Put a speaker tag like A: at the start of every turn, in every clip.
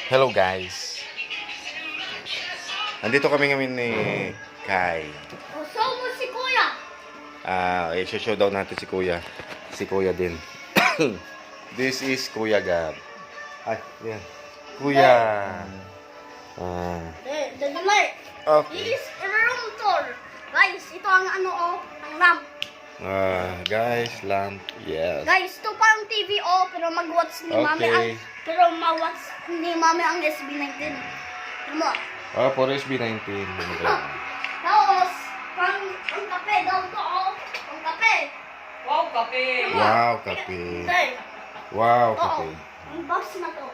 A: Hello guys. Andito kami ngayon ni Kai.
B: So mo si Kuya.
A: I-show daw natin si Kuya. Si Kuya din. This is Kuya Gab. Ay, yan. Kuya.
B: Dadalay.
A: Okay.
B: This is a room tour. Guys, ito ang ang lamp.
A: Guys, lamp. Yes.
B: Guys, ito parang TV pero mag-watch ni Mami ang
A: Okay.
B: pero ma-watch ni Mami ang SB19. Ano?
A: Oh, for SB19.
B: Tapos, ang kape daw to ang kape.
C: Wow, kape!
A: Wow, kape.
B: Tay.
A: Wow,
B: Oo,
A: kape.
B: ang box na to.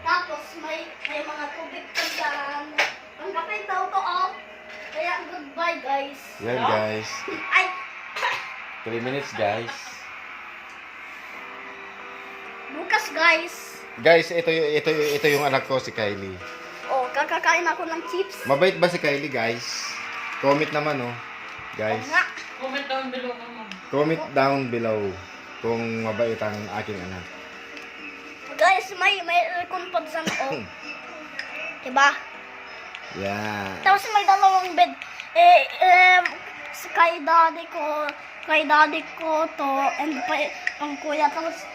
B: Tapos may mga tubig pa dyan. Ang kape daw to Kaya goodbye guys.
A: Yan guys.
B: Ay,
A: 3 minutes guys.
B: bukas guys.
A: Guys, ito yung anak ko si Kylie.
B: Kakakain ako ng chips.
A: Mabait ba si Kylie guys? Comment naman guys.
B: Oo nga.
C: Comment down below naman.
A: Comment down below kung mabait ang aking anak.
B: Guys, may aircon pa dyan Diba?
A: Yeah.
B: Tapos may dalawang bed. Kay daddy ko to, and ang kuya, tapos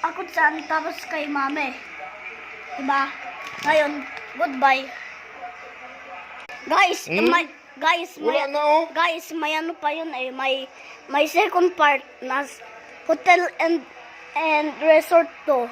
B: ako dyan, tapos kay mami. Diba? Ngayon, goodbye. Guys,
A: Wala na
B: guys, may ano pa yun may second part na hotel and resort to.